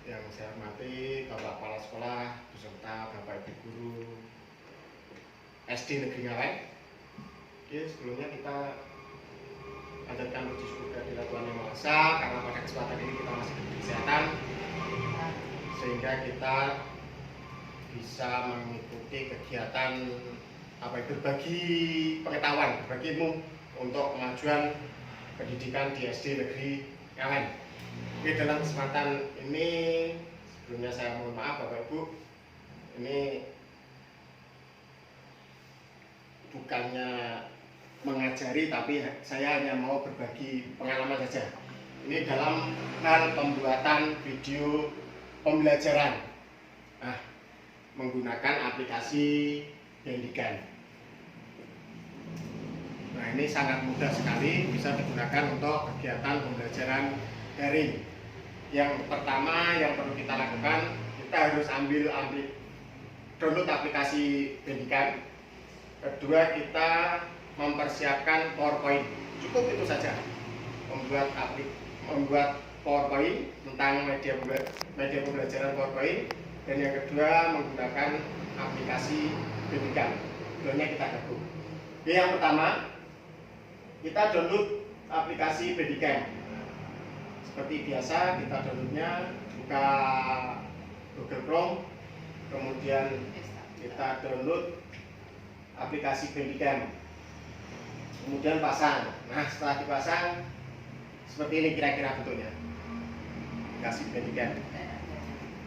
Yang saya hormati Bapak Kepala Sekolah beserta Bapak Ibu Guru SD Negeri Ngawen. Oke, sebelumnya kita panjatkan puji syukur kehadirat Tuhan Yang Maha Esa karena pada kesempatan ini kita masih diberi kesehatan sehingga kita bisa mengikuti kegiatan berbagi pengetahuan, berbagi ilmu untuk kemajuan pendidikan di SD Negeri Ngawen. Oke, dalam kesempatan ini sebelumnya saya mohon maaf Bapak Ibu, ini bukannya mengajari tapi saya hanya mau berbagi pengalaman saja. Ini dalam hal pembuatan video pembelajaran menggunakan aplikasi Handycam. Nah, ini sangat mudah sekali bisa digunakan untuk kegiatan pembelajaran daring. Yang pertama yang perlu kita lakukan, kita harus download aplikasi Handycam. Kedua, kita mempersiapkan PowerPoint. Cukup itu saja. Membuat PowerPoint tentang media pembelajaran PowerPoint. Dan yang kedua, menggunakan aplikasi Handycam. Keduanya kita gabung. Yang pertama, kita download aplikasi Handycam. Seperti biasa, kita downloadnya buka Google Chrome, kemudian kita download aplikasi Handycam, kemudian pasang. Nah, setelah dipasang, seperti ini kira-kira bentuknya aplikasi Handycam.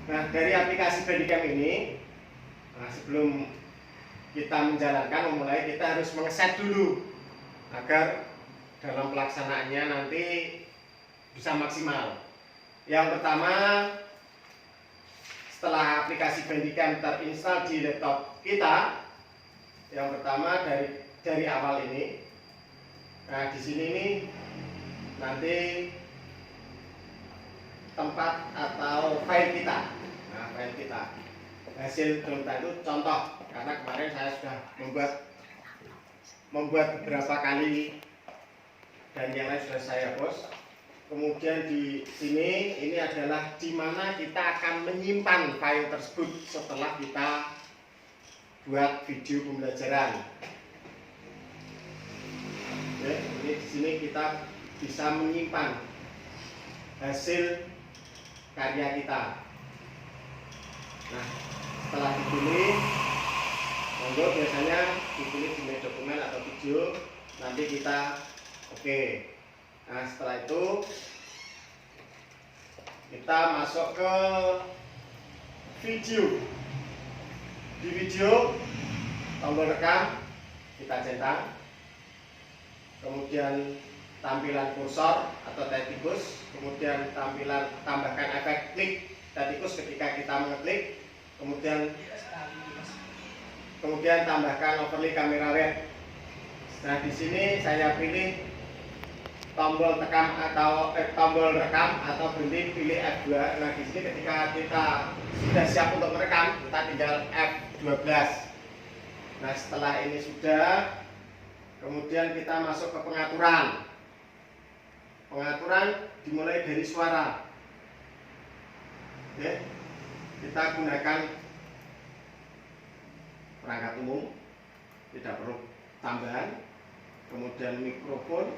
Nah, dari aplikasi Handycam ini, sebelum kita memulai, kita harus mengeset dulu agar dalam pelaksanaannya nanti bisa maksimal. Yang pertama, setelah aplikasi Handycam terinstall di laptop kita, yang pertama dari awal ini. Nah, di sini nih nanti tempat atau file kita. Nah, file kita. Hasil download itu contoh, karena kemarin saya sudah membuat beberapa kali dan yang lain sudah saya post. Kemudian di sini ini adalah di mana kita akan menyimpan file tersebut setelah kita buat video pembelajaran. Oke, ini di sini kita bisa menyimpan hasil karya kita. Nah, setelah dipilih, monggo biasanya dipilih di dokumen atau video, nanti kita oke. Nah, setelah itu kita masuk ke video. Di video, tombol rekam kita centang, kemudian tampilan kursor atau tikus, kemudian tambahkan efek klik tikus ketika kita mengeklik, kemudian tambahkan overlay kamera web. Nah, di sini saya pilih tombol rekam atau berhenti, pilih F2. Nah, di sini ketika kita sudah siap untuk merekam, kita tinggal F12. Nah, setelah ini sudah, kemudian kita masuk ke pengaturan. Pengaturan dimulai dari suara. Oke, kita gunakan perangkat umum, tidak perlu tambahan. Kemudian mikrofon.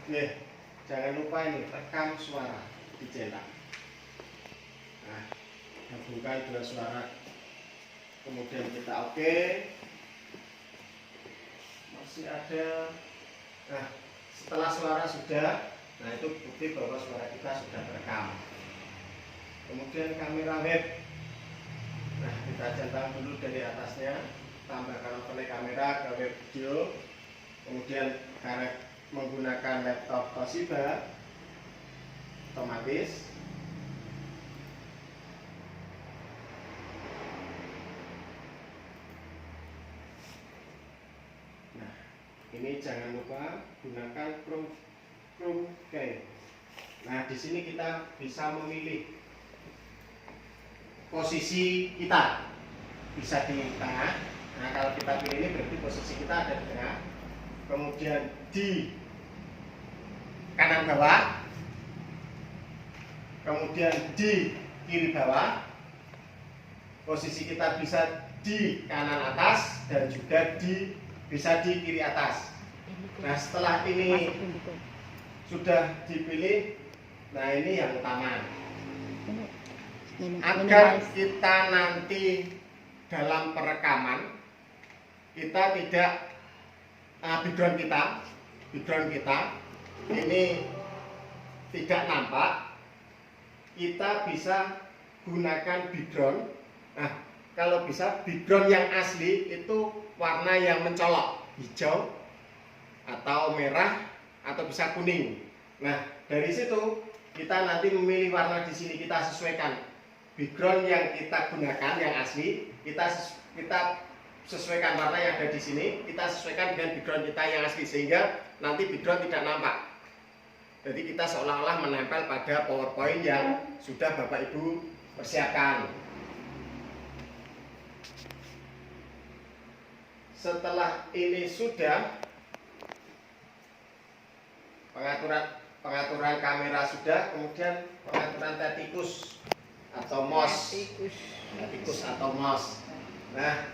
Oke, jangan lupa ini rekam suara dicetak. Nah, gabungkan dua suara, kemudian kita oke. Masih ada. Nah, setelah suara sudah, nah itu bukti bahwa suara kita sudah terekam. Kemudian kamera web. Nah, kita centang dulu dari atasnya, tambahkan overlay kamera ke web video, kemudian karena menggunakan laptop Toshiba otomatis. Nah, ini jangan lupa gunakan Chromecast. Nah, di sini kita bisa memilih posisi kita, bisa di tengah Nah, kalau kita pilih ini berarti posisi kita ada di tengah. Kemudian di kanan bawah. Kemudian di kiri bawah. Posisi kita bisa di kanan atas dan juga bisa di kiri atas. Nah, setelah ini sudah dipilih, nah ini yang utama. Agar kita nanti dalam perekaman kita tidak background kita ini tidak nampak, kita bisa gunakan background. Nah, kalau bisa background yang asli itu warna yang mencolok, hijau atau merah atau bisa kuning. Nah, dari situ kita nanti memilih warna di sini, kita sesuaikan background yang kita gunakan yang asli, kita sesuaikan warna yang ada di sini, kita sesuaikan dengan background kita yang asli sehingga nanti background tidak nampak. Jadi kita seolah-olah menempel pada PowerPoint yang sudah Bapak Ibu persiapkan. Setelah ini sudah, pengaturan kamera sudah, kemudian pengaturan tikus atau mouse. Tikus atau mouse. Nah,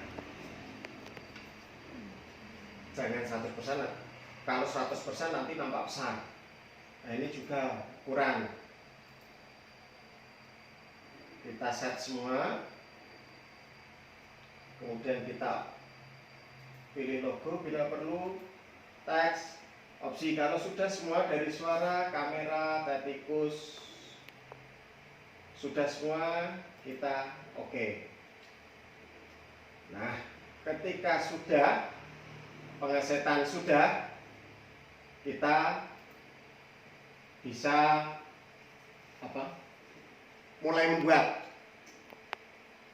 jangan 100%. Kalau 100% nanti nampak besar. Nah, ini juga kurang. Kita set semua. Kemudian kita pilih logo bila perlu, teks, opsi. Kalau sudah semua dari suara, kamera, tikus sudah semua, kita oke. Nah, ketika sudah pengesetan sudah, kita bisa mulai membuat.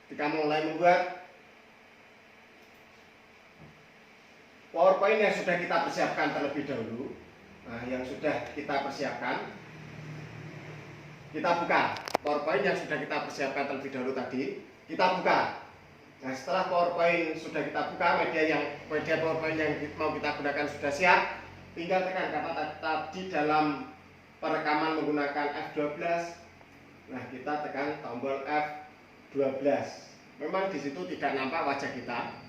Ketika mulai membuat, PowerPoint yang sudah kita persiapkan terlebih dahulu, nah yang sudah kita persiapkan, kita buka. PowerPoint yang sudah kita persiapkan terlebih dahulu tadi, kita buka. Nah, setelah PowerPoint sudah kita buka, media PowerPoint yang mau kita gunakan sudah siap, tinggal tekan karena tadi dalam perekaman menggunakan F12. Nah, kita tekan tombol F12. Memang di situ tidak nampak wajah kita.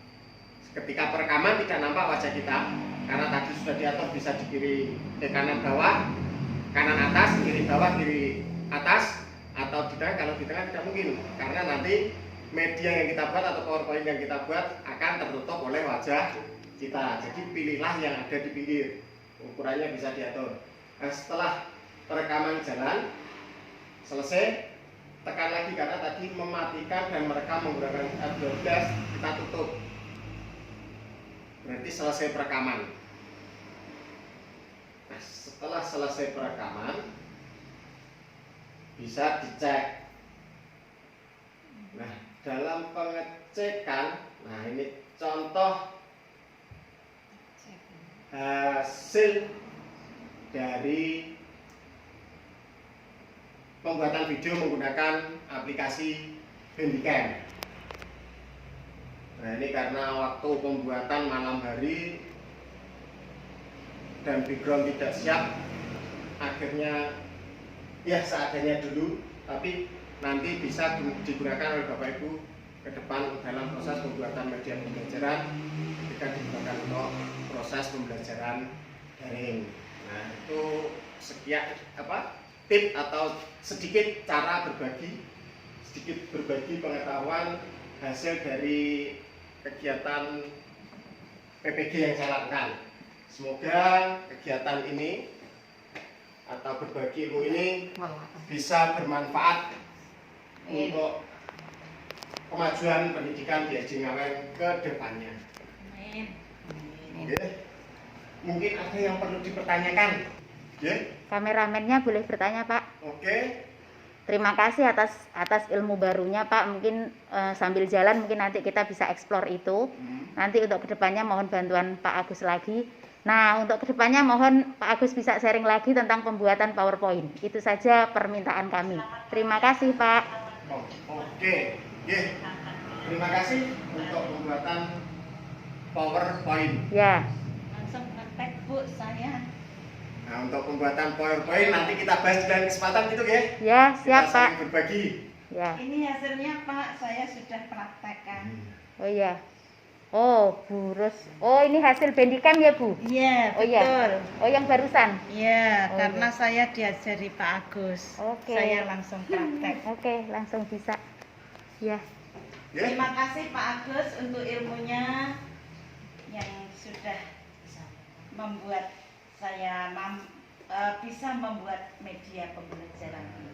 Ketika perekaman tidak nampak wajah kita karena tadi sudah diatur bisa di kiri kanan bawah, kanan atas, kiri bawah, kiri atas, atau di tengah. Kalau di tengah tidak mungkin karena nanti media yang kita buat atau PowerPoint yang kita buat akan tertutup oleh wajah kita. Jadi pilihlah yang ada di pinggir, ukurannya bisa diatur. Nah, setelah perekaman jalan selesai, tekan lagi karena tadi mematikan dan merekam menggunakan F12, kita tutup. Berarti selesai perekaman. Nah, setelah selesai perekaman bisa dicek. Nah, dalam pengecekan, nah ini contoh hasil dari pembuatan video menggunakan aplikasi Handycam. Nah, ini karena waktu pembuatan malam hari dan background tidak siap, akhirnya ya seadanya dulu, tapi nanti bisa digunakan oleh Bapak Ibu ke depan dalam proses pembuatan media pembelajaran ketika digunakan untuk proses pembelajaran daring. Nah, itu sekian tip atau sedikit cara berbagi pengetahuan hasil dari kegiatan PPG yang saya lakukan. Semoga kegiatan ini atau berbagi ilmu ini bisa bermanfaat untuk kemajuan pendidikan di SD Ngawen ke depannya. Mungkin ada yang perlu dipertanyakan. Kameramennya boleh bertanya, Pak. Oke. Terima kasih atas ilmu barunya, Pak. Mungkin sambil jalan mungkin nanti kita bisa eksplor itu. Nanti untuk kedepannya mohon bantuan Pak Agus lagi. Nah, untuk kedepannya mohon Pak Agus bisa sharing lagi tentang pembuatan PowerPoint. Itu saja permintaan kami. Terima kasih, Pak. Oke. Terima kasih untuk pembuatan PowerPoint. Ya. Langsung praktek Bu saya. Nah, untuk pembuatan PowerPoint nanti kita bahas di lain kesempatan gitu ya. Ya, siap Kita Pak. saling berbagi. Ya. Ini hasilnya Pak, saya sudah praktekkan. Oh iya. Oh, burus. Oh, ini hasil Bandicam ya, Bu? Iya, Oh iya. betul. Oh, yang barusan. Iya, Oh, karena iya. saya diajari Pak Agus. Oke. Saya langsung praktek. Oke, langsung bisa. Ya. Ya. Terima kasih Pak Agus untuk ilmunya yang sudah membuat saya bisa membuat media pembelajaran.